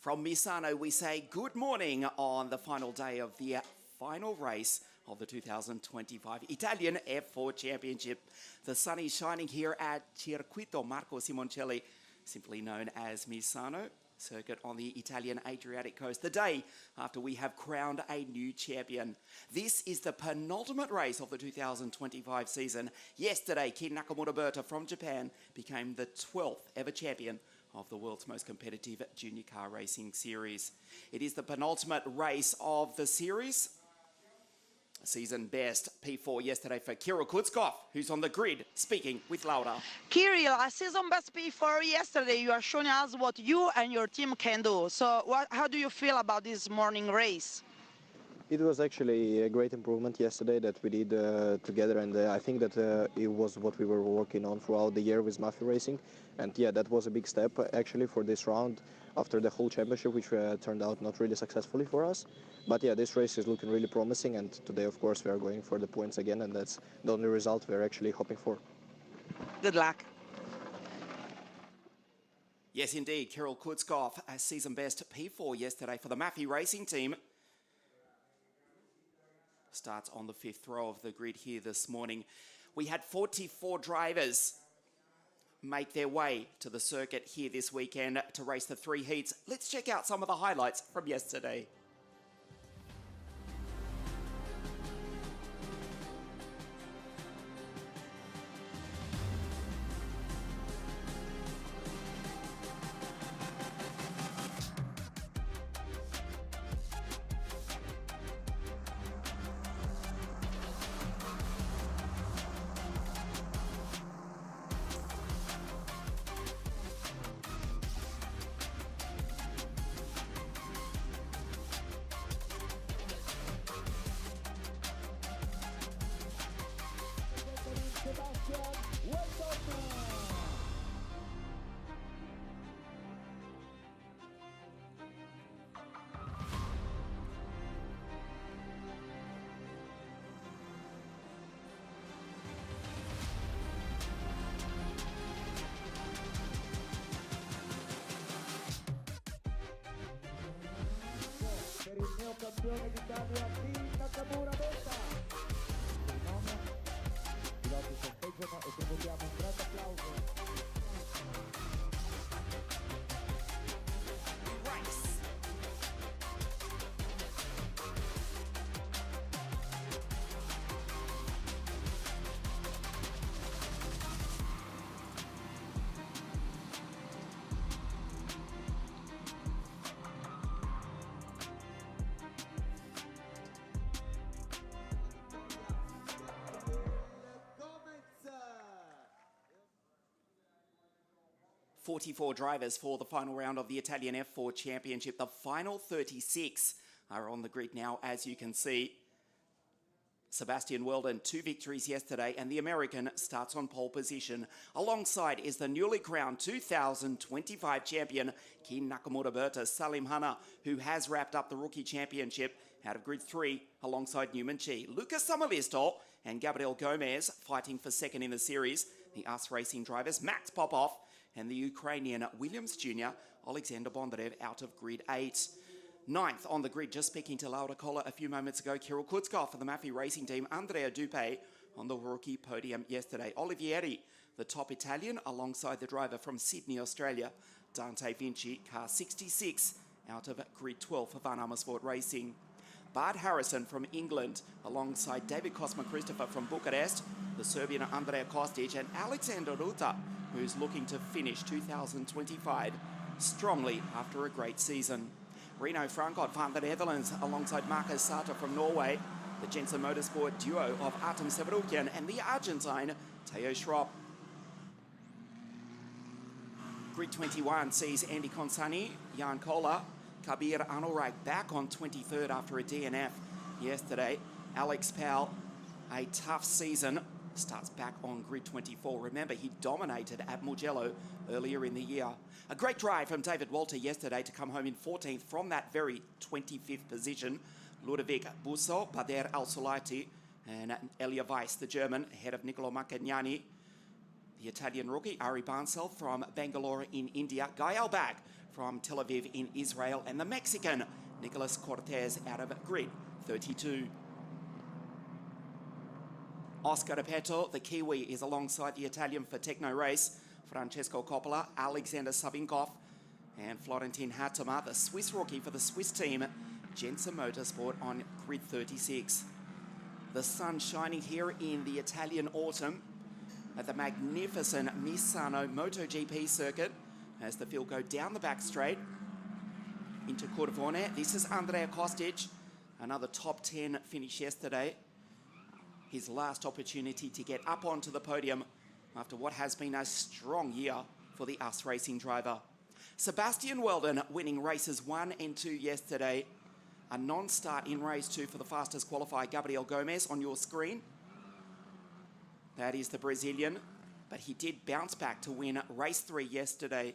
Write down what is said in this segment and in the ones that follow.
From Misano, we say good morning on the final day of the final race of the 2025 Italian F4 Championship. The sun is shining here at Circuito Marco Simoncelli, simply known as Misano circuit on the Italian Adriatic coast, the day after we have crowned a new champion. This is the penultimate race of the 2025 season. Yesterday, Kin Nakamura from Japan became the 12th ever champion of the world's most competitive junior car racing series. It is the penultimate race of the series. Season best P4 yesterday for Kirill Kutzkov, who's on the grid, speaking with Laura. Kirill, a season best P4 yesterday. You are showing us what you and your team can do. So how do you feel about this morning race? It was actually a great improvement yesterday that we did together, and I think that it was what we were working on throughout the year with Mafia Racing. And yeah, that was a big step actually for this round after the whole championship, which turned out not really successfully for us. But yeah, this race is looking really promising, and today of course we are going for the points again, and that's the only result we're actually hoping for. Good luck. Yes, indeed, Kirill Kutzkov, a season best P4 yesterday for the Mafia Racing team. Starts on the fifth row of the grid here this morning. We had 44 drivers make their way to the circuit here this weekend to race the three heats. Let's check out some of the highlights from yesterday. Per il neocampione d'Italia di Nakamura Betta. Il nome, i piloti festeggiano e convochiamo un grande applauso. .44 drivers for the final round of the Italian F4 Championship. The final 36 are on the grid now, as you can see. Sebastian Weldon, 2 victories yesterday, and the American starts on pole position. Alongside is the newly crowned 2025 champion, Kin Nakamura Salim Hanna, who has wrapped up the rookie championship out of grid 3 alongside Newman Chi. Lucas Samalisto and Gabriel Gomez fighting for second in the series. The US Racing drivers, Max Popov and the Ukrainian Williams Jr. Alexander Bondarev out of grid 8. Ninth on the grid, just speaking to Laura Koller a few moments ago, Kirill Kutzkov for the Mafia Racing team, Andrea Dupe on the rookie podium yesterday. Olivieri, the top Italian, alongside the driver from Sydney, Australia, Dante Vinci, car 66, out of grid 12 for Van Amersfoort Racing. Bart Harrison from England, alongside David Cosma Christopher from Bucharest, the Serbian Andrea Kostic, and Alexander Ruta, who's looking to finish 2025 strongly after a great season. Reno Frankot from the Netherlands, alongside Marcus Sata from Norway, the Jensen Motorsport duo of Artem Severukian and the Argentine Teo Schropp. Grid 21 sees Andy Consani, Jan Koller, Kabir Anurag back on 23rd after a DNF yesterday. Alex Powell, a tough season, starts back on grid 24. Remember, he dominated at Mugello earlier in the year. A great drive from David Walter yesterday to come home in 14th from that very 25th position. Ludovic Busso, Bader Al-Sulaiti, and Elia Weiss, the German, ahead of Nicolo Maccagnani. The Italian rookie, Ari Bansal from Bangalore in India. Guy Albag from Tel Aviv in Israel, and the Mexican Nicolas Cortez out of grid 32. Oscar Repetto, the Kiwi, is alongside the Italian for Techno Race, Francesco Coppola, Alexander Savinkov, and Florentin Hatema, the Swiss rookie for the Swiss team, Jensen Motorsport on grid 36. The sun shining here in the Italian autumn at the magnificent Misano MotoGP circuit as the field go down the back straight into Curvone. This is Andrea Kostic, another top 10 finish yesterday. His last opportunity to get up onto the podium after what has been a strong year for the US racing driver. Sebastian Weldon winning races 1 and 2 yesterday. A non-start in race 2 for the fastest qualifier, Gabriel Gomez, on your screen. That is the Brazilian, but he did bounce back to win race 3 yesterday.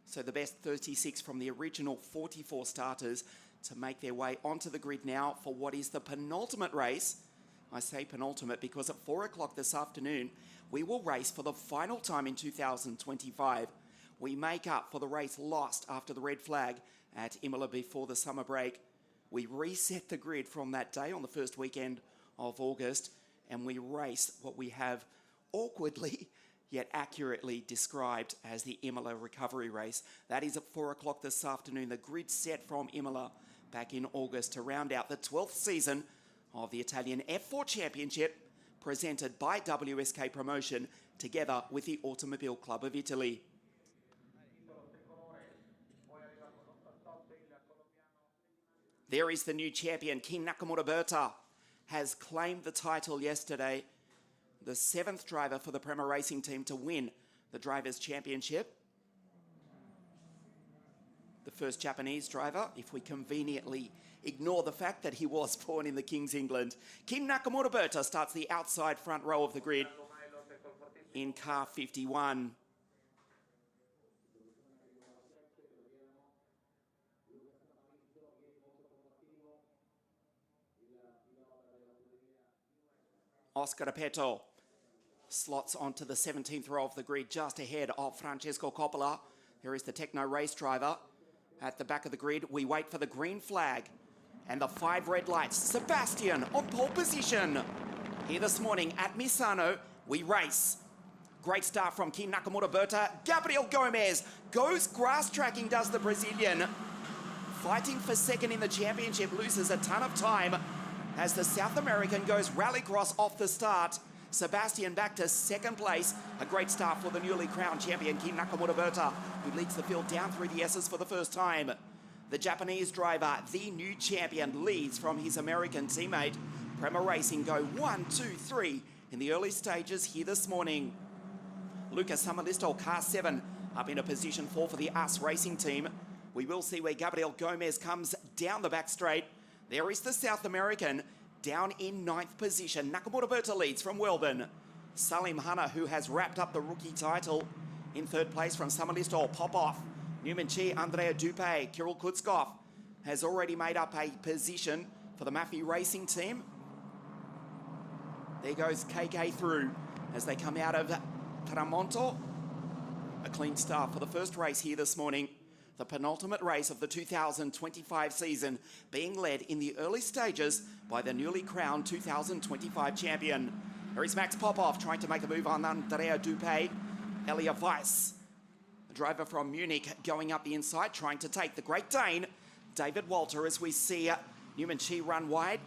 So the best 36 from the original 44 starters to make their way onto the grid now for what is the penultimate race. I say penultimate because at 4 o'clock this afternoon, we will race for the final time in 2025. We make up for the race lost after the red flag at Imola before the summer break. We reset the grid from that day on the first weekend of August, and we race what we have awkwardly yet accurately described as the Imola recovery race. That is at 4 o'clock this afternoon. The grid set from Imola back in August to round out the 12th season of the Italian F4 Championship, presented by WSK Promotion together with the Automobile Club of Italy. There is the new champion, King Nakamura Berta, has claimed the title yesterday, the 7th driver for the Prema Racing team to win the Drivers' Championship. The first Japanese driver, if we conveniently ignore the fact that he was born in the King's England. King Nakamura Berta starts the outside front row of the grid in car 51. Oscar Repetto slots onto the 17th row of the grid, just ahead of Francesco Coppola. Here is the Techno race driver. At the back of the grid, we wait for the green flag and the 5 red lights. Sebastian on pole position. Here this morning at Misano, we race. Great start from King Nakamura Berta. Gabriel Gomez goes grass tracking, does the Brazilian. Fighting for second in the championship, loses a ton of time as the South American goes rallycross off the start. Sebastian back to second place. A great start for the newly crowned champion, King Nakamura Berta, who leads the field down through the S's for the first time. The Japanese driver, the new champion, leads from his American teammate. Prema Racing go 1, 2, 3 in the early stages here this morning. Lucas Samalisto, car 7, up in a position 4 for the US Racing team. We will see where Gabriel Gomez comes down the back straight. There is the South American down in 9th position. Nakamura Berta leads from Weldon. Salim Hanna, who has wrapped up the rookie title, in 3rd place from Samalisto. Popov, Newman Chi, Andrea Dupé, Kirill Kutskov has already made up a position for the Maffei Racing team. There goes KK through as they come out of Tramonto. A clean start for the first race here this morning. The penultimate race of the 2025 season, being led in the early stages by the newly crowned 2025 champion. There is Max Popov trying to make a move on Andrea Dupé. Elia Weiss, a driver from Munich, going up the inside, trying to take the Great Dane. David Walter, as we see Newman Chi run wide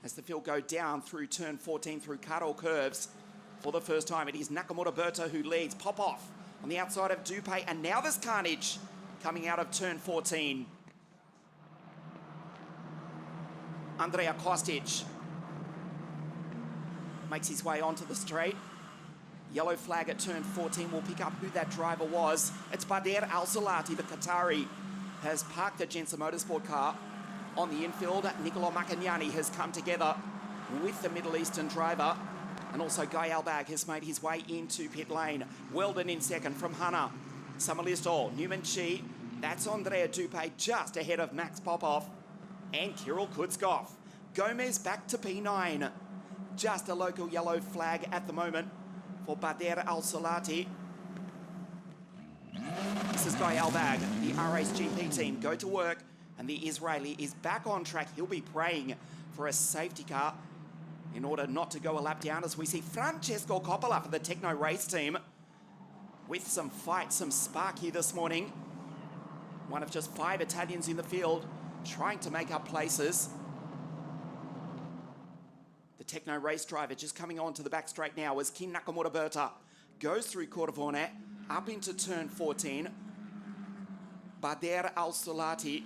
as the field go down through turn 14 through Karo curves. For the first time, it is Nakamura Berta who leads. Popov on the outside of Dupé, and now there's carnage coming out of turn 14. Andrea Kostic makes his way onto the straight. Yellow flag at turn 14 will pick up who that driver was. It's Bader Al-Salati, the Qatari, has parked the Jensen Motorsport car on the infield. Nicolo Macagnani has come together with the Middle Eastern driver. And also Guy Albag has made his way into pit lane. Weldon in second from Hanna. Samalisto, Newman Chi. That's Andrea Dupé just ahead of Max Popov and Kirill Kutskov. Gomez back to P9. Just a local yellow flag at the moment for Bader Al-Salati. This is Guy Albag. The RHGP team go to work, and the Israeli is back on track. He'll be praying for a safety car in order not to go a lap down, as we see Francesco Coppola for the Techno Race team with some fight, some spark here this morning. One of just 5 Italians in the field trying to make up places. The Techno Race driver just coming on to the back straight now as Kin Nakamura Berta goes through Cordovone up into turn 14. Bader Al-Solati,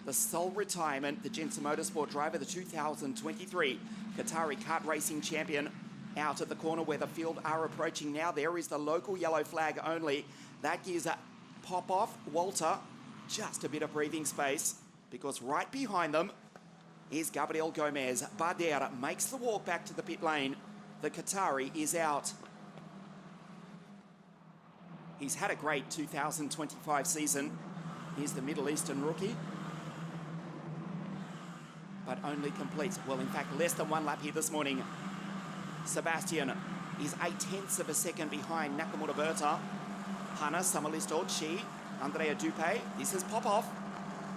the sole retirement, the Jensen Motorsport driver, the 2023 Qatari kart racing champion, out at the corner where the field are approaching now. There is the local yellow flag only. That gives a pop off. Walter, just a bit of breathing space, because right behind them is Gabriel Gomez. Bader makes the walk back to the pit lane. The Qatari is out. He's had a great 2025 season. He's the Middle Eastern rookie, but only completes, well, in fact, less than 1 lap here this morning. Sebastian is 0.8 of a second behind Nakamura Berta. Hanna, Samalisto, Chi, Andrea Dupe. This is Popov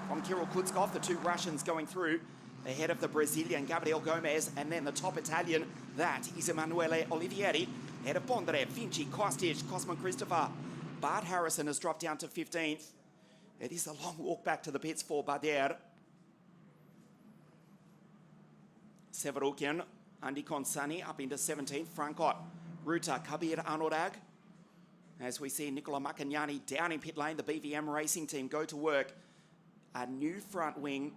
from Kirill Kutskov, the 2 Russians going through ahead of the Brazilian Gabriel Gomez, and then the top Italian, that is Emanuele Olivieri, ahead of Bondre, Vinci, Kostic, Cosman Christopher. Bart Harrison has dropped down to 15th. It is a long walk back to the pits for Bader. Severukian, Andy Consani up into 17th. Frankot, Ruta, Kabir Anurag. As we see Nicola Maccagnani down in pit lane, the BVM racing team go to work. A new front wing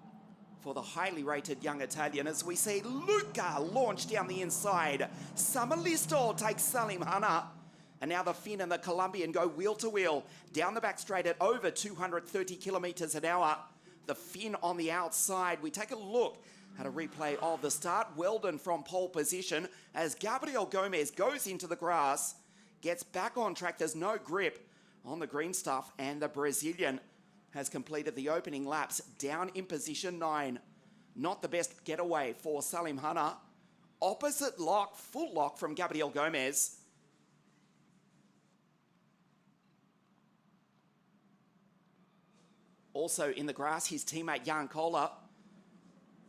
for the highly rated young Italian, as we see Luca launch down the inside. Samalisto takes Salim Hanna. And now the Finn and the Colombian go wheel to wheel down the back straight at over 230 kilometers an hour. The Finn on the outside. We take a look at a replay of the start. Weldon from pole position as Gabriel Gomez goes into the grass, gets back on track. There's no grip on the green stuff, and the Brazilian has completed the opening laps down in position 9. Not the best getaway for Salim Hanna. Opposite lock, full lock from Gabriel Gomez. Also in the grass, his teammate Jan Koller.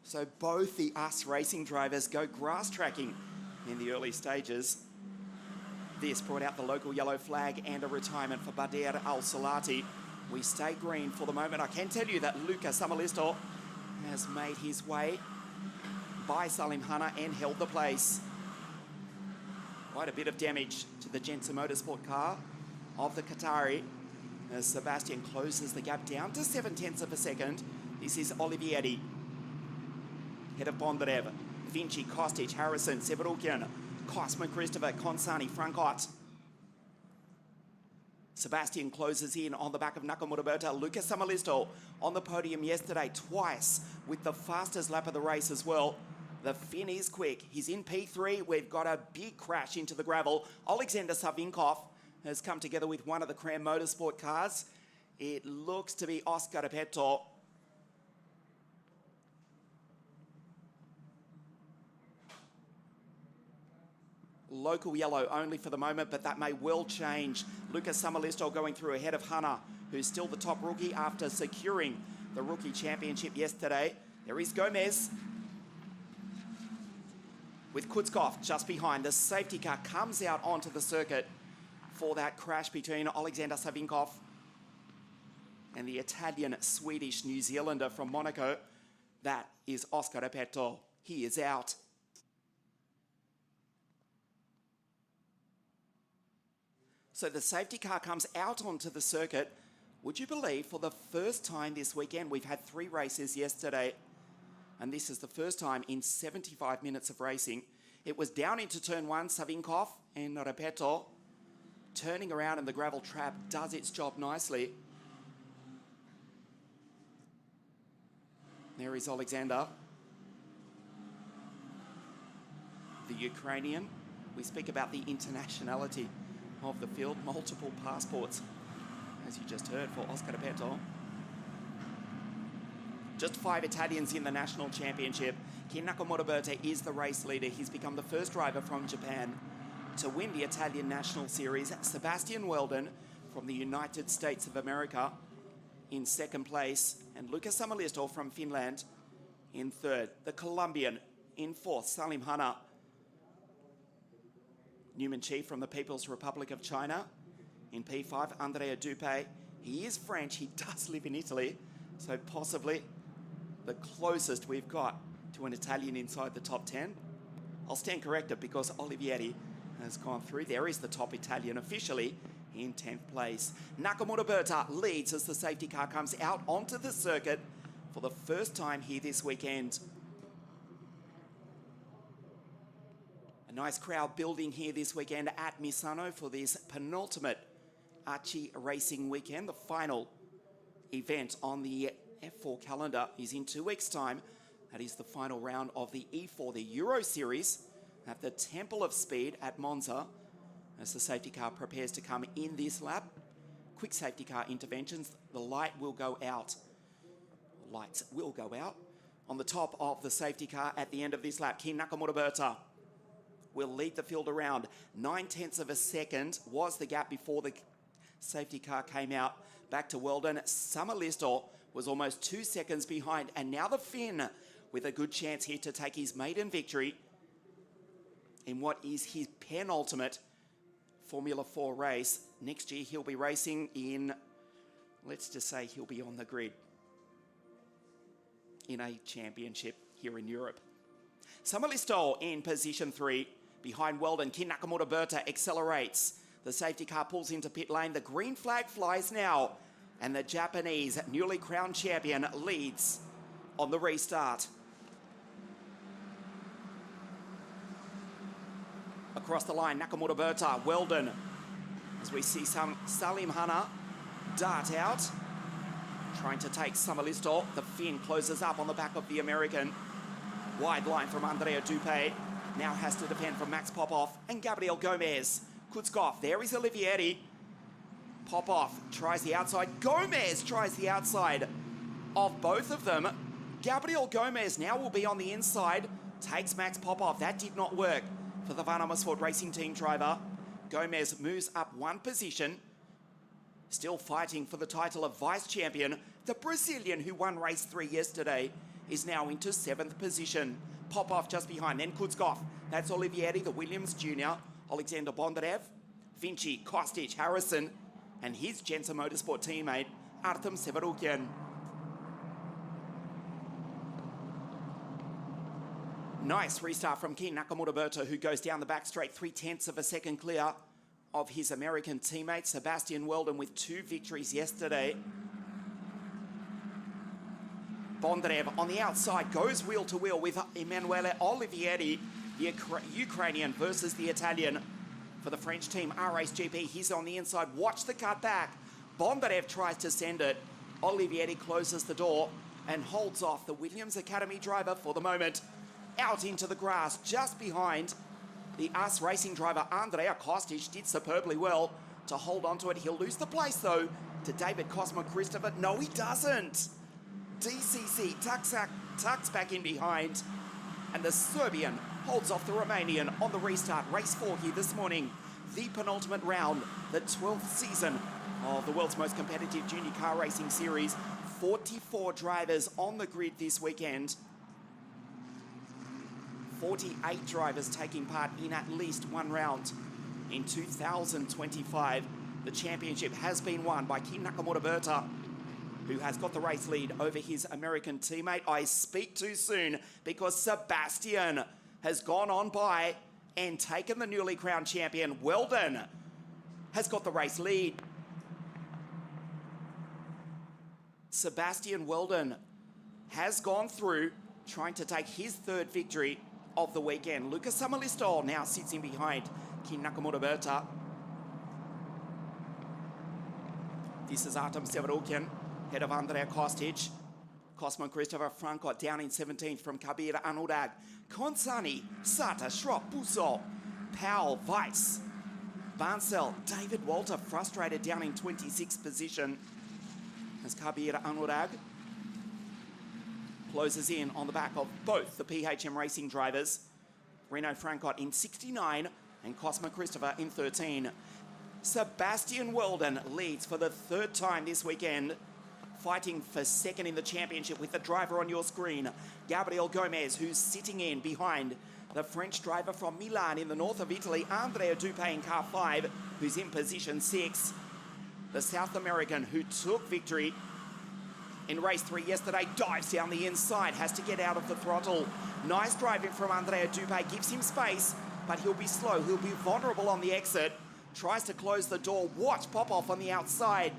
So both the US racing drivers go grass tracking in the early stages. This brought out the local yellow flag and a retirement for Bader Al-Solati. We stay green for the moment. I can tell you that Luca Samalisto has made his way by Salim Hanna and held the place. Quite a bit of damage to the Jensen Motorsport car of the Qatari, as Sebastian closes the gap down to 0.7 of a second. This is Olivieri, head of Bondrev, Vinci, Kostic, Harrison, Severukian, Cosman, Christopher, Consani, Frankot. Sebastian closes in on the back of Nakamura Berta. Lucas Samalisto on the podium yesterday twice with the fastest lap of the race as well. The Finn is quick. He's in P3. We've got a big crash into the gravel. Alexander Savinkov has come together with one of the Cram Motorsport cars. It looks to be Oscar Repetto. Local yellow only for the moment, but that may well change. Lucas Samalisto going through ahead of Hanna, who's still the top rookie after securing the rookie championship yesterday. There is Gomez with Kutskov just behind. The safety car comes out onto the circuit for that crash between Alexander Savinkov and the Italian, Swedish, New Zealander from Monaco. That is Oscar Repetto. He is out. So the safety car comes out onto the circuit. Would you believe, for the first time this weekend, we've had 3 races yesterday, and this is the first time in 75 minutes of racing. It was down into turn 1, Savinkov and Repetto. Turning around, and the gravel trap does its job nicely. There is Alexander, the Ukrainian. We speak about the internationality of the field, multiple passports, as you just heard, for Oscar Repetto. Just 5 Italians in the national championship. Kin Nakamura Berta is the race leader. He's become the first driver from Japan to win the Italian National Series. Sebastian Weldon from the United States of America in second place, and Luca Samalisto from Finland in third. The Colombian in fourth, Salim Hanna. Newman Chi from the People's Republic of China in P5, Andrea Dupé. He is French, he does live in Italy, so possibly the closest we've got to an Italian inside the top 10. I'll stand corrected because Olivieri has gone through. There is the top Italian officially in 10th place. Nakamura Berta leads as the safety car comes out onto the circuit for the first time here this weekend. A nice crowd building here this weekend at Misano for this penultimate Archie racing weekend. The final event on the F4 calendar is in 2 weeks' time. That is the final round of the E4, the Euro Series, at the Temple of Speed at Monza, as the safety car prepares to come in this lap. Quick safety car interventions. The light will go out. Lights will go out. On the top of the safety car at the end of this lap, Kin Nakamura Berta will lead the field around. 9/10 of a second was the gap before the safety car came out. Back to Weldon. Samalisto was almost 2 seconds behind, and now the Finn with a good chance here to take his maiden victory in what is his penultimate Formula 4 race. Next year he'll be racing in, let's just say he'll be on the grid in a championship here in Europe. Samalisto in position 3 behind Weldon. Kin Nakamura Berta accelerates. The safety car pulls into pit lane. The green flag flies now, and the Japanese newly crowned champion leads on the restart. Across the line, Nakamura Berta, Weldon, as we see Salim Hanna dart out, trying to take Samalisto. The Finn closes up on the back of the American. Wide line from Andrea Dupé. Now has to defend from Max Popov and Gabriel Gomez. Kutskov, there is Olivieri. Popov tries the outside. Gomez tries the outside of both of them. Gabriel Gomez now will be on the inside. Takes Max Popov. That did not work for the Van Amersfoort Racing Team driver. Gomez moves up 1 position. Still fighting for the title of vice champion. The Brazilian who won race 3 yesterday is now into 7th position. Popov just behind, then Kutskov. That's Olivieri, the Williams Jr. Alexander Bondarev, Vinci, Kostic, Harrison, and his Gensa Motorsport teammate, Artem Severukian. Nice restart from Kin Nakamura Berta, who goes down the back straight 3/10 of a second clear of his American teammate, Sebastian Weldon, with 2 victories yesterday. Bondarev on the outside goes wheel to wheel with Emanuele Olivieri, the Ukrainian versus the Italian for the French team RACE GP. He's on the inside. Watch the cut back. Bondarev tries to send it. Olivieri closes the door and holds off the Williams Academy driver for the moment. Out into the grass just behind the US racing driver Andrea Kostic. Did superbly well to hold onto it. He'll lose the place though to David Cosmo Christopher. No, he doesn't. DCC tucks back in behind, and the Serbian holds off the Romanian on the restart. Race 4 here this morning, the penultimate round, the 12th season of the world's most competitive junior car racing series. 44 drivers on the grid this weekend. 48 drivers taking part in at least 1 round. In 2025, the championship has been won by Kin Nakamura Berta, who has got the race lead over his American teammate. I speak too soon because Sebastian has gone on by and taken the newly crowned champion. Weldon has got the race lead. Sebastian Weldon has gone through, trying to take his 3rd victory of the weekend. Luca Samalisto now sits in behind Kin Nakamura Berta. This is Artem Severukian, head of Andrea Kostic. Cosmo Christopher Franco down in 17th from Kabir Anurag. Konsani, Sata, Schropp, Busso, Powell, Weiss, Barnsell, David Walter frustrated down in 26th position as Kabir Anurag closes in on the back of both the PHM Racing drivers. Reno Francot in 69 and Cosmo Christopher in 13. Sebastian Weldon leads for the third time this weekend, fighting for second in the championship with the driver on your screen, Gabriel Gomez, who's sitting in behind the French driver from Milan in the north of Italy, Andrea Dupé in car 5, who's in position 6. The South American who took victory in race 3 yesterday dives down the inside, has to get out of the throttle. Nice driving from Andrea Dupé, gives him space, but he'll be slow, he'll be vulnerable on the exit. Tries to close the door, watch Popov on the outside.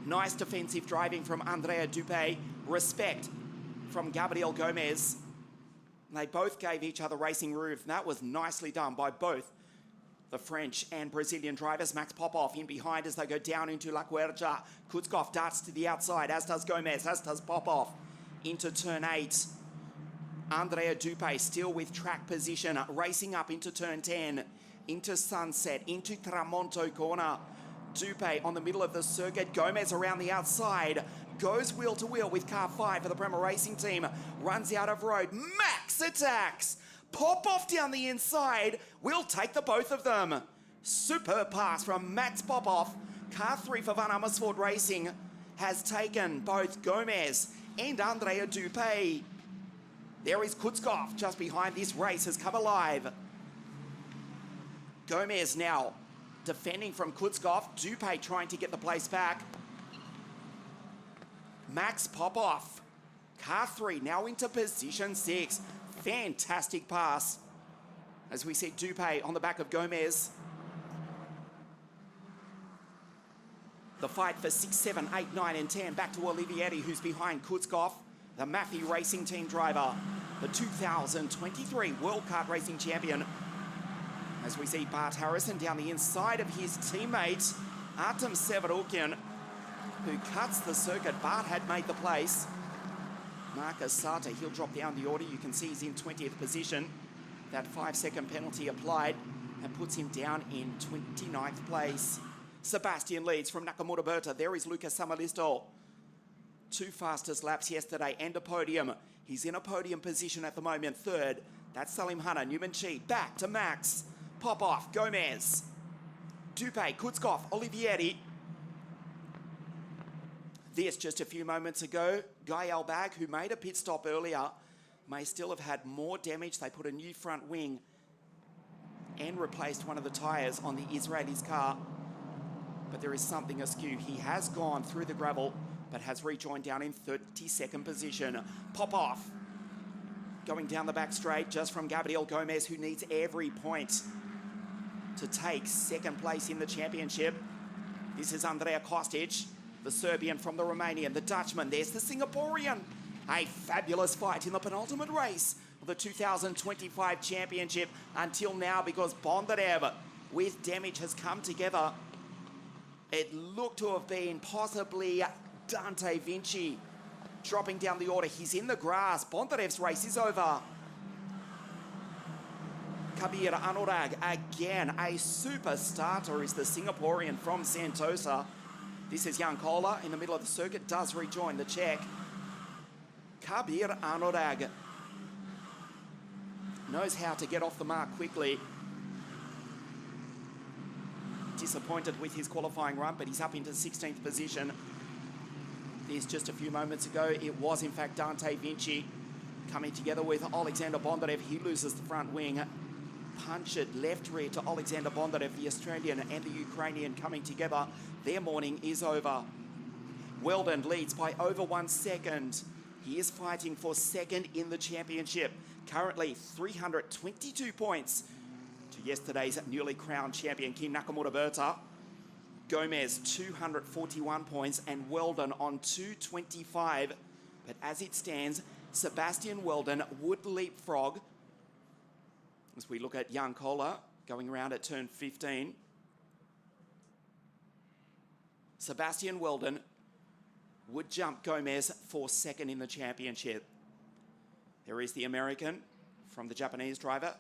Nice defensive driving from Andrea Dupé, respect from Gabriel Gomez. They both gave each other racing room. That was nicely done by both the French and Brazilian drivers. Max Popov in behind as they go down into La Cuerja. Kutzkov darts to the outside, as does Gomez, as does Popov. Into turn 8. Andrea Dupé still with track position, racing up into turn 10, into Sunset, into Tramonto corner. Dupé on the middle of the circuit, Gomez around the outside, goes wheel to wheel with car 5 for the Prema Racing team, runs out of road, Max attacks! Popov down the inside, we'll take the both of them. Superb pass from Max Popov. Car 3 for Van Amersfoort Racing has taken both Gomez and Andrea Dupé. There is Kutzkov just behind. This race has come alive. Gomez now defending from Kutzkov. Dupé trying to get the place back. Max Popov. Car 3 now into position 6. Fantastic pass. As we see Dupé on the back of Gomez. The fight for 6, 7, 8, 9 and 10 back to Olivieri, who's behind Kutzkov, the Maffei Racing Team driver, the 2023 World Kart Racing Champion. As we see Bart Harrison down the inside of his teammate, Artem Severukin, who cuts the circuit. Bart had made the place. Marcus Sata, he'll drop down the order. You can see he's in 20th position. That 5-second penalty applied and puts him down in 29th place. Sebastian leads from Nakamura Berta. There is Lucas Samalisto. 2 fastest laps yesterday and a podium. He's in a podium position at the moment, 3rd. That's Salim Hanna, Newman Chi, back to Max. Popov, Gomez, Dupé, Kutzkov, Olivieri. This just a few moments ago, Guy Albag, who made a pit stop earlier, may still have had more damage. They put a new front wing and replaced one of the tyres on the Israeli's car. But there is something askew. He has gone through the gravel, but has rejoined down in 32nd position. Popov going down the back straight just from Gabriel Gomez, who needs every point to take 2nd place in the championship. This is Andrea Kostic, the Serbian from the Romanian, the Dutchman. There's the Singaporean. A fabulous fight in the penultimate race of the 2025 championship until now, because Bondarev with damage has come together. It looked to have been possibly Dante Vinci dropping down the order. He's in the grass. Bondarev's race is over. Kabir Anurag, again, a super starter, is the Singaporean from Sentosa. This is Jan Kola in the middle of the circuit, does rejoin the Czech. Kabir Anurag knows how to get off the mark quickly. Disappointed with his qualifying run, but he's up into 16th position. This just a few moments ago, it was in fact Dante Vinci coming together with Alexander Bondarev. He loses the front wing. Punch it left rear to Alexander Bondarev, the Australian and the Ukrainian coming together. Their morning is over. Weldon leads by over 1 second. He is fighting for 2nd in the championship. Currently 322 points to yesterday's newly crowned champion, King Nakamura Berta. Gomez 241 points and Weldon on 225. But as it stands, Sebastian Weldon would leapfrog. As we look at Jan Kola going around at turn 15. Sebastian Weldon would jump Gomez for 2nd in the championship. There is the American from the Japanese driver,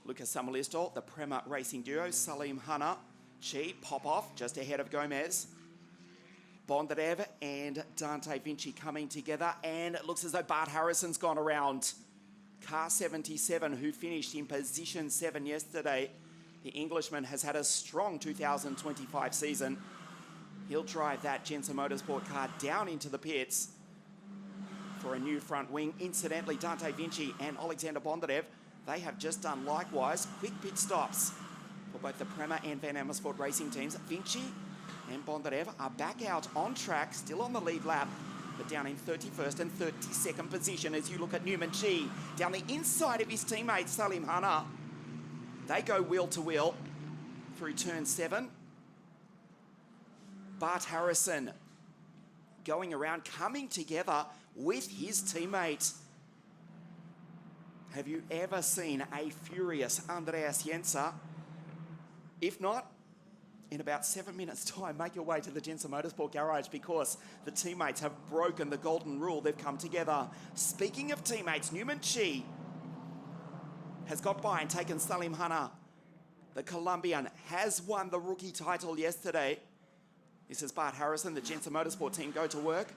Lucas Samalisto, the Prema Racing duo, Salim Hanna, Chi, Popov, just ahead of Gomez. Bondarev and Dante Vinci coming together, and it looks as though Bart Harrison's gone around. Car 77, who finished in position 7 yesterday, The Englishman has had a strong 2025 season. He'll drive that Jensen Motorsport car down into the pits for a new front wing. Incidentally, Dante Vinci and Alexander Bondarev, they have just done likewise quick pit stops for both the Prema and Van Amersfoort racing teams. Vinci and Bondarev are back out on track, still on the lead lap, but down in 31st and 32nd position as you look at Newman Chi down the inside of his teammate Salim Hanna. They go wheel to wheel through turn 7. Bart Harrison going around, coming together with his teammate. Have you ever seen a furious Andreas Jenser? If not, in about 7 minutes' time, make your way to the Jensen Motorsport garage because the teammates have broken the golden rule. They've come together. Speaking of teammates, Newman Chi has got by and taken Salim Hanna. The Colombian has won the rookie title yesterday. This is Bart Harrison, the Jensen Motorsport team go to work.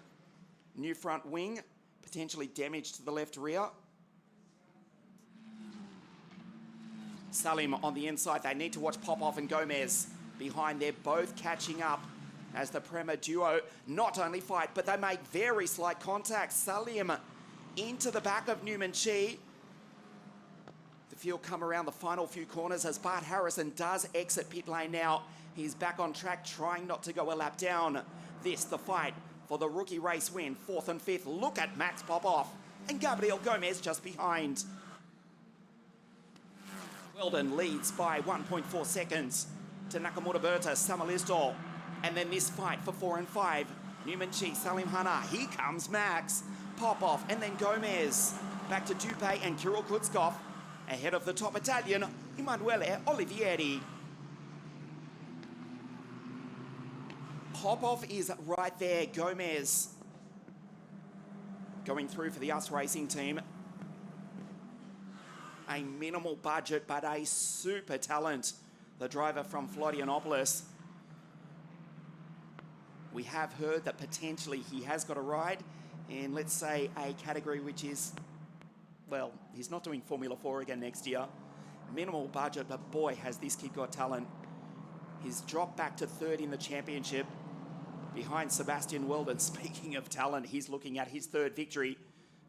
New front wing, potentially damaged to the left rear. Salim on the inside. They need to watch Popov and Gomez behind. They're both catching up as the Prema duo not only fight, but they make very slight contact. Salim into the back of Newman Chi. The field come around the final few corners as Bart Harrison does exit pit lane now. He's back on track, trying not to go a lap down. This, the fight for the rookie race win, 4th and 5th. Look at Max Popov and Gabriel Gomez just behind. Weldon leads by 1.4 seconds to Nakamura Berta, Samalistol. And then this fight for 4 and 5. Newman Chi, Salim Hanna, here comes Max. Popov and then Gomez. Back to Dupé and Kirill Kutskov. Ahead of the top Italian, Emanuele Olivieri. Popov is right there. Gomez going through for the US Racing team. A minimal budget, but a super talent. The driver from Florianopolis. We have heard that potentially he has got a ride in, let's say, a category which is, well, he's not doing Formula 4 again next year. Minimal budget, but boy, has this kid got talent. He's dropped back to 3rd in the championship behind Sebastian Weldon. Speaking of talent, he's looking at his 3rd victory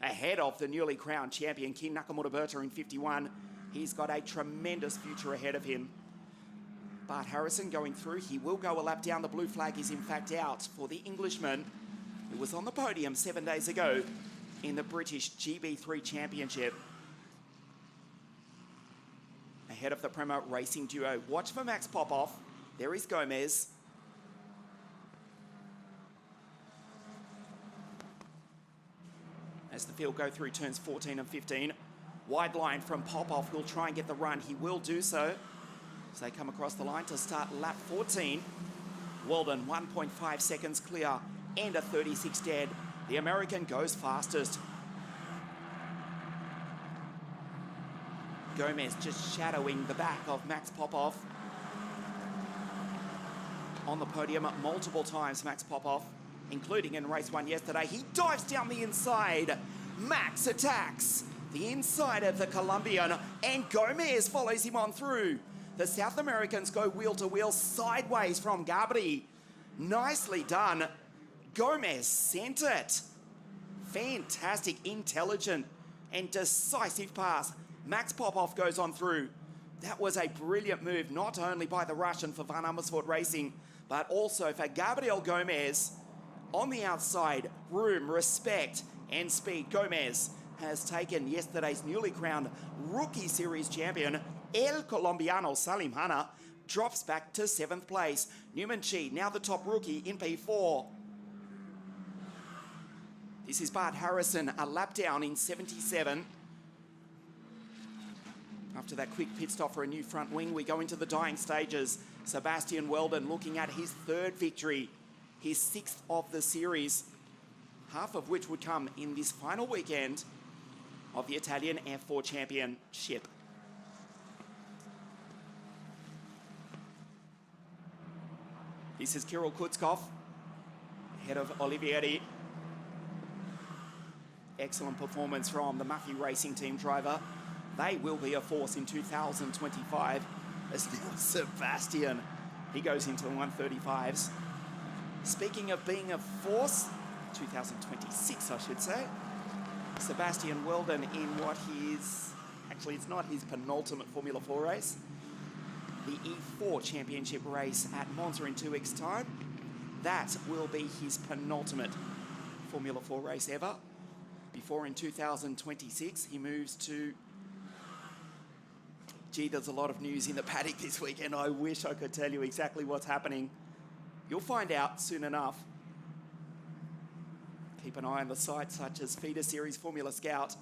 ahead of the newly crowned champion, King Nakamura Berta in 51. He's got a tremendous future ahead of him. Bart Harrison going through. He will go a lap down. The blue flag is in fact out for the Englishman who was on the podium 7 days ago in the British GB3 Championship. Ahead of the Prema racing duo. Watch for Max Popov. There is Gomez. As the field go through turns 14 and 15. Wide line from Popov, who'll try and get the run. He will do so as they come across the line to start lap 14. Weldon 1.5 seconds clear and a 36 dead. The American goes fastest. Gomez just shadowing the back of Max Popov. On the podium multiple times, Max Popov, including in race 1 yesterday. He dives down the inside. Max attacks the inside of the Colombian, and Gomez follows him on through. The South Americans go wheel to wheel sideways from Gabri. Nicely done. Gomez sent it. Fantastic, intelligent, and decisive pass. Max Popov goes on through. That was a brilliant move, not only by the Russian for Van Amersfoort Racing, but also for Gabriel Gomez. On the outside, room, respect, and speed. Gomez has taken yesterday's newly crowned Rookie Series champion, El Colombiano Salim Hanna, drops back to 7th place. Newman Chi, now the top rookie in P4. This is Bart Harrison, a lap down in 77. After that quick pit stop for a new front wing, we go into the dying stages. Sebastian Weldon looking at his 3rd victory, his 6th of the series, half of which would come in this final weekend of the Italian F4 Championship. This is Kirill Kutskov, ahead of Olivieri. Excellent performance from the Muffy Racing Team driver. They will be a force in 2025. as now Sebastian, he goes into the 135s. Speaking of being a force, 2026 I should say, Sebastian Weldon in what is, actually it's not his penultimate Formula 4 race, the E4 Championship race at Monza in 2 weeks' time. That will be his penultimate Formula 4 race ever. Before in 2026 he moves to, gee, there's a lot of news in the paddock this weekend. I wish I could tell you exactly what's happening. You'll find out soon enough. Keep an eye on the sites such as Feeder Series, Formula Scout,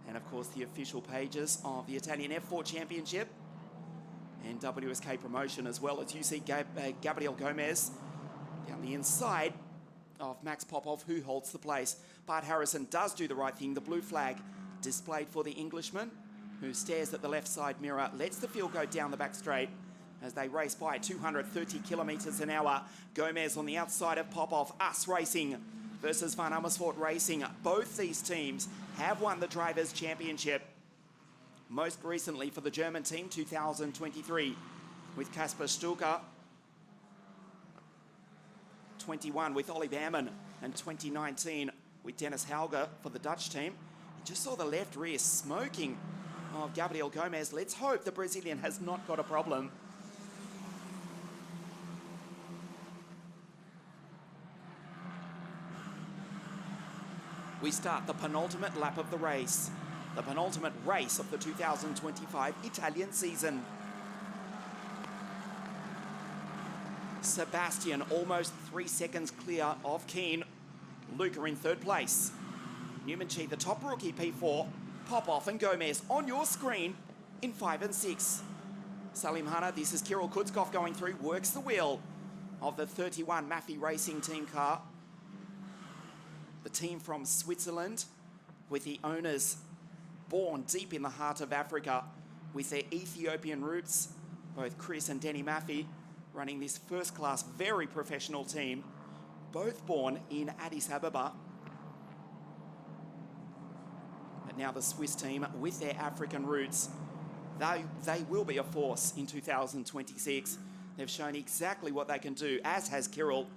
and of course the official pages of the Italian F4 Championship and WSK Promotion, as well as you see Gabriel Gomez down the inside of Max Popov, who holds the place. Bart Harrison does do the right thing. The blue flag displayed for the Englishman, who stares at the left side mirror, lets the field go down the back straight as they race by 230 kilometres an hour. Gomez on the outside of Popov. Us Racing versus Van Amersfoort Racing. Both these teams have won the Drivers' Championship. Most recently for the German team, 2023, with Kasper Stuka. 21 with Ollie Behrman, and 2019 with Dennis Hauger for the Dutch team. You just saw the left rear smoking of Gabriel Gomez. Let's hope the Brazilian has not got a problem. We start the penultimate lap of the race, the penultimate race of the 2025 Italian season. Sebastian almost 3 seconds clear of Keen. Luca in third place. Newman-Chi, the top rookie, P4. Popov and Gomez on your screen in 5 and 6. Salim Hanna, this is Kirill Kutzkov going through, works the wheel of the 31 Maffei Racing team car. The team from Switzerland, with the owners born deep in the heart of Africa with their Ethiopian roots, both Chris and Denny Maffei, running this first-class, very professional team, both born in Addis Ababa. But now the Swiss team, with their African roots, they will be a force in 2026. They've shown exactly what they can do, as has Kirill,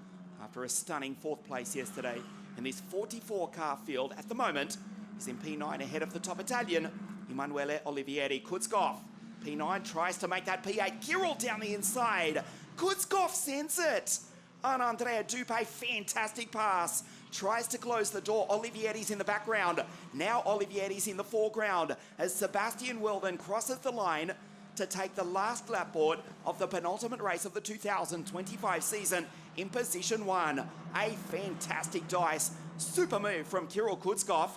after a stunning 4th place yesterday. And this 44-car field, at the moment, is in P9 ahead of the top Italian, Emanuele Olivieri. Kutzkov, P9, tries to make that P8. Kirill down the inside. Kutzkov sends it. And Andrea Dupé, fantastic pass. Tries to close the door. Olivieri's in the background. Now Olivieri's in the foreground as Sebastian Weldon crosses the line to take the last lap board of the penultimate race of the 2025 season in position 1. A fantastic dice. Super move from Kirill Kutzkov.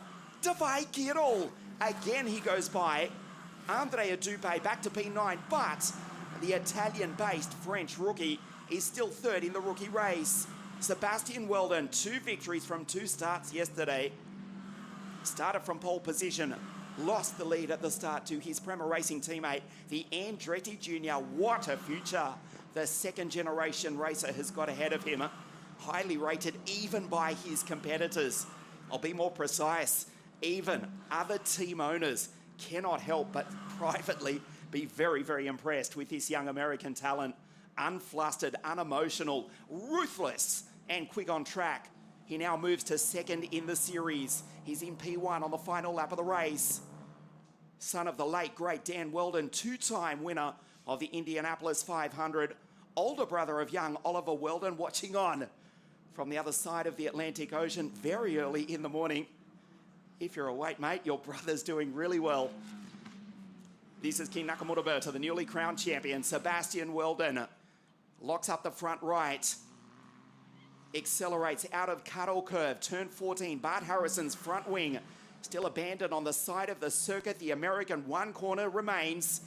Defy Kirill. Again he goes by. Andrea Dupé back to P9, but the Italian-based French rookie is still 3rd in the rookie race. Sebastian Weldon, 2 victories from 2 starts yesterday. Started from pole position, lost the lead at the start to his Prema Racing teammate, the Andretti Jr. What a future the 2nd generation racer has got ahead of him. Highly rated even by his competitors. I'll be more precise, even other team owners cannot help but privately be very, very impressed with this young American talent. Unflustered, unemotional, ruthless, and quick on track. He now moves to 2nd in the series. He's in P1 on the final lap of the race. Son of the late, great Dan Weldon, 2-time winner of the Indianapolis 500. Older brother of young Oliver Weldon, watching on from the other side of the Atlantic Ocean very early in the morning. If you're awake, mate, your brother's doing really well. This is King Nakamura Berta, the newly crowned champion. Sebastian Weldon locks up the front right. Accelerates out of cutoff curve. Turn 14. Bart Harrison's front wing still abandoned on the side of the circuit. The American one corner remains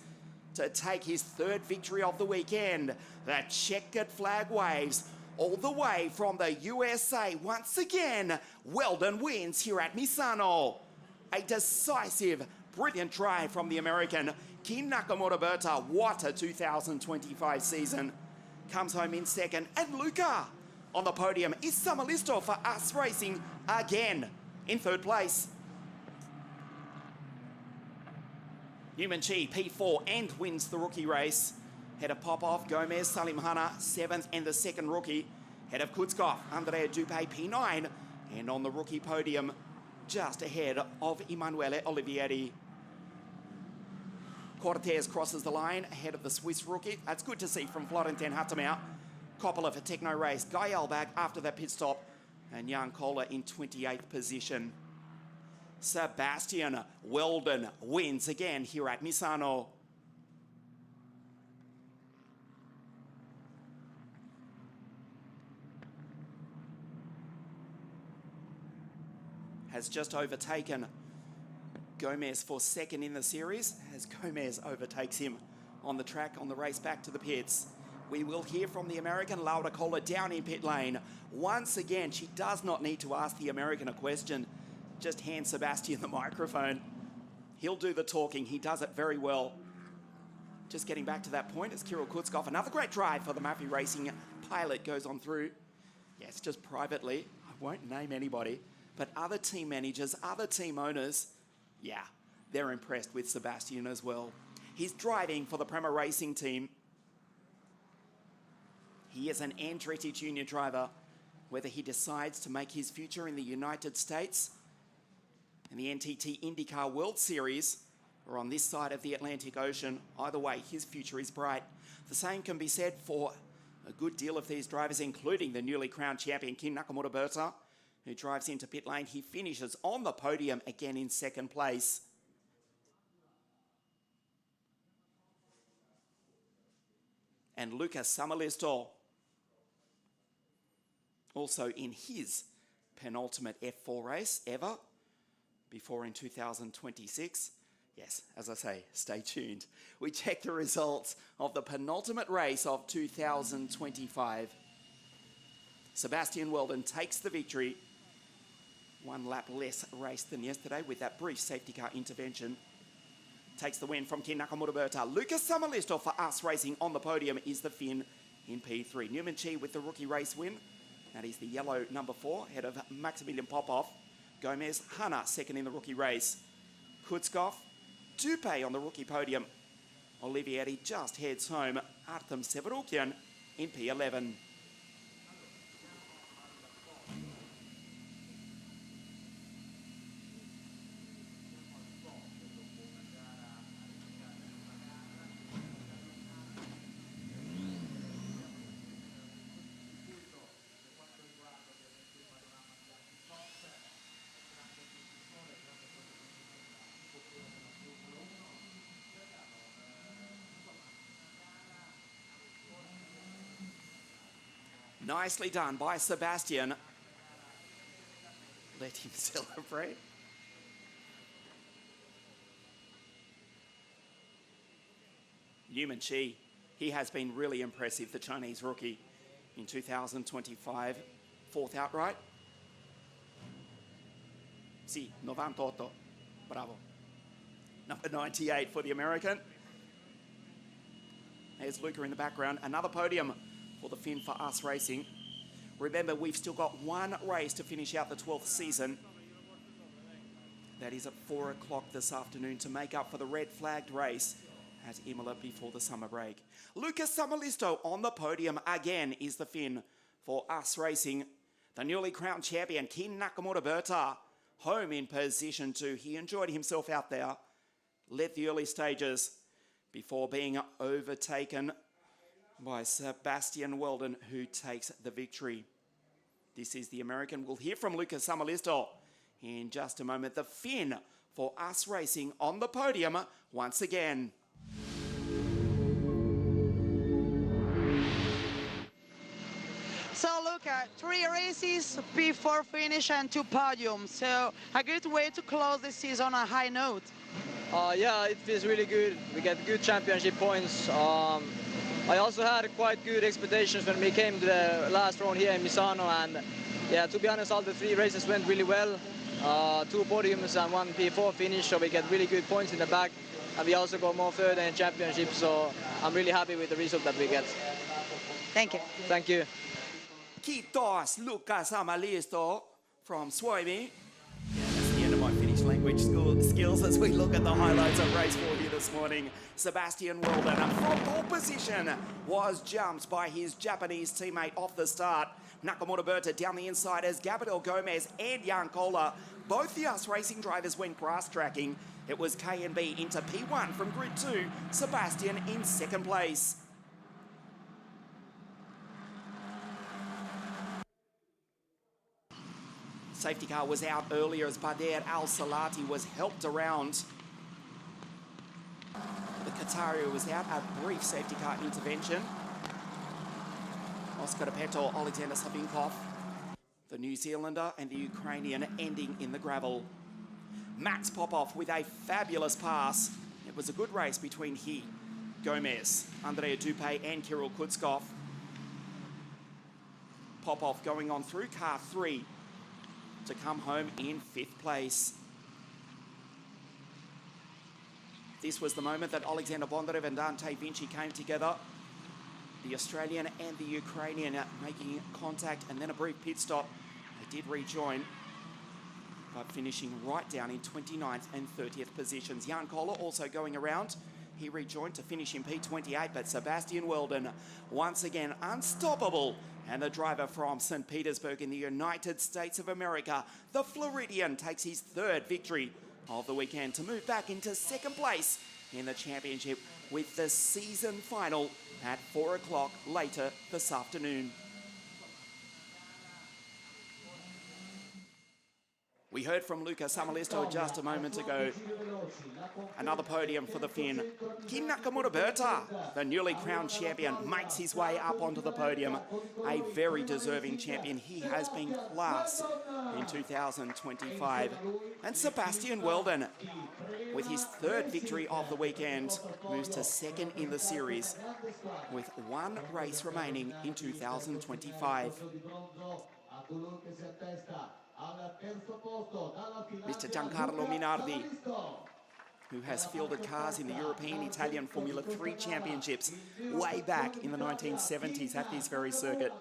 to take his 3rd victory of the weekend. The checkered flag waves all the way from the USA. Once again, Weldon wins here at Misano. A decisive, brilliant drive from the American. King Nakamura Berta, what a 2025 season. Comes home in 2nd. And Luca on the podium is Samalisto for Us Racing again in 3rd place. Newman-Chi, P4, and wins the rookie race. Head of Popov, Gomez, Salim Hanna, 7th, and the second rookie. Head of Kutskov, Andrea Dupé, P9. And on the rookie podium, just ahead of Emanuele Olivieri. Cortez crosses the line ahead of the Swiss rookie. That's good to see from Florentin Hattemau. Coppola for Techno Race. Guy Albag after that pit stop. And Jan Kohler in 28th position. Sebastian Weldon wins again here at Misano. Has just overtaken Gomez for second in the series as Gomez overtakes him on the track on the race back to the pits. We will hear from the American, Laura Kohler, down in pit lane. Once again, she does not need to ask the American a question. Just hand Sebastian the microphone. He'll do the talking. He does it very well. Just getting back to that point as Kirill Kutskov, another great drive for the Mafia Racing pilot, goes on through. Yes, just privately. I won't name anybody, but other team managers, other team owners, yeah, they're impressed with Sebastian as well. He's driving for the Prema Racing team. He is an Andretti Junior driver. Whether he decides to make his future in the United States and the NTT IndyCar World Series or on this side of the Atlantic Ocean, either way, his future is bright. The same can be said for a good deal of these drivers, including the newly crowned champion, Kin Nakamura-Berta, who drives into pit lane. He finishes on the podium again in second place. And Lucas Samalisto, also in his penultimate F4 race ever, before in 2026. Yes, as I say, stay tuned. We check the results of the penultimate race of 2025. Sebastian Weldon takes the victory. 1 lap less race than yesterday with that brief safety car intervention. Takes the win from Kin Nakamura-Berta. Lucas Samalisto for Us Racing on the podium is the Finn in P3. Newman Chi with the rookie race win. That is the yellow number 4, head of Maximilian Popov. Gomez, Hanna second in the rookie race. Kutskov, Dupé on the rookie podium. Olivieri just heads home. Artem Severukian in P11. Nicely done by Sebastian. Let him celebrate. Newman Chi, he has been really impressive, the Chinese rookie, in 2025. 4th outright. Si, 98. Bravo. Number 98 for the American. There's Luca in the background. Another podium for the Finn for Us Racing. Remember, we've still got 1 race to finish out the 12th season. That is at 4 o'clock this afternoon to make up for the red flagged race at Imola before the summer break. Lucas Samalisto on the podium again is the Finn for Us Racing. The newly crowned champion, Kin Nakamura-Berta, home in position 2. He enjoyed himself out there, led the early stages before being overtaken by Sebastian Weldon, who takes the victory. This is the American. We'll hear from Lucas Samalisto in just a moment. The Finn for Us Racing on the podium once again. So look at 3 races, P4 finish and 2 podiums. So a great way to close the season on a high note. Yeah, it feels really good. We get good championship points. I also had quite good expectations when we came to the last round here in Misano, and yeah, to be honest, all the 3 races went really well. 2 podiums and 1 P4 finish, so we get really good points in the back, and we also go more further in championship, so I'm really happy with the result that we get. Thank you. Thank you. Kiitos, Lucas Samalisto from Suomi. Yeah, that's the end of my finish language skills as we look at the highlights of race 4 here this morning. Sebastian Weldon from pole position was jumped by his Japanese teammate off the start. Nakamura Berta down the inside as Gabriel Gomez and Jan Koller. Both the US Racing drivers went grass tracking. It was K and B into P1 from grid 2. Sebastian in second place. Safety car was out earlier as Bader Al-Salati was helped around. The Qatari was out, a brief safety car intervention. Oscar Peto, Alexander Savinkov, the New Zealander and the Ukrainian ending in the gravel. Max Popov with a fabulous pass. It was a good race between he, Gomez, Andrea Dupé and Kirill Kutskov. Popov going on through car 3 to come home in 5th place. This was the moment that Alexander Bondarev and Dante Vinci came together. The Australian and the Ukrainian making contact and then a brief pit stop. They did rejoin, but finishing right down in 29th and 30th positions. Jan Koller also going around. He rejoined to finish in P28, but Sebastian Weldon once again unstoppable. And the driver from St. Petersburg in the United States of America, the Floridian, takes his 3rd victory of the weekend to move back into 2nd place in the championship with the season final at 4 o'clock later this afternoon. We heard from Luca Samalisto just a moment ago. Another podium for the Finn. Kin Nakamura Berta, the newly crowned champion, makes his way up onto the podium. A very deserving champion. He has been class in 2025. And Sebastian Weldon, with his 3rd victory of the weekend, moves to 2nd in the series with 1 race remaining in 2025. Mr. Giancarlo Minardi, who has fielded cars in the European Italian Formula 3 Championships way back in the 1970s at this very circuit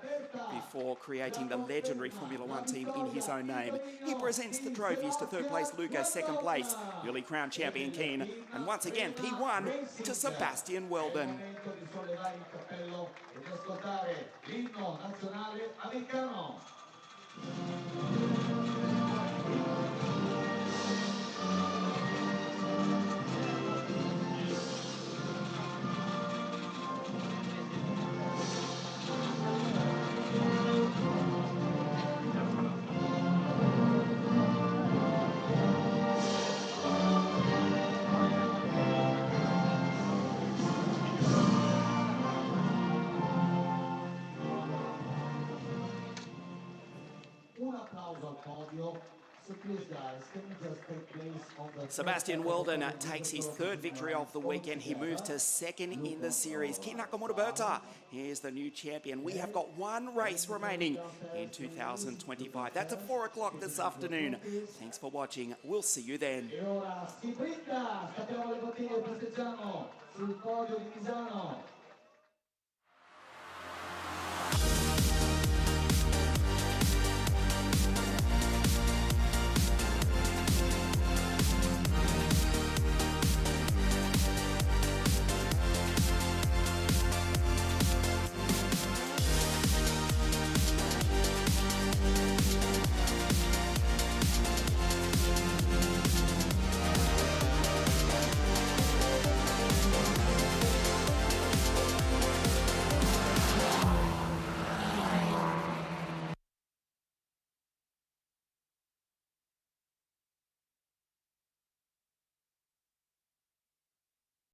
before creating the legendary Formula 1 team in his own name. He presents the trophies to 3rd place Lucas, 2nd place newly crowned champion Keen, and once again P1 to Sebastian Weldon. Sebastian Weldon takes his 3rd victory of the weekend. He moves to 2nd in the series. Kin Nakamura Berta is the new champion. We have got 1 race remaining in 2025. That's at 4 o'clock this afternoon. Thanks for watching. We'll see you then. E ora si brinda, scattiamo le bottiglie, festeggiamo sul podio di Misano.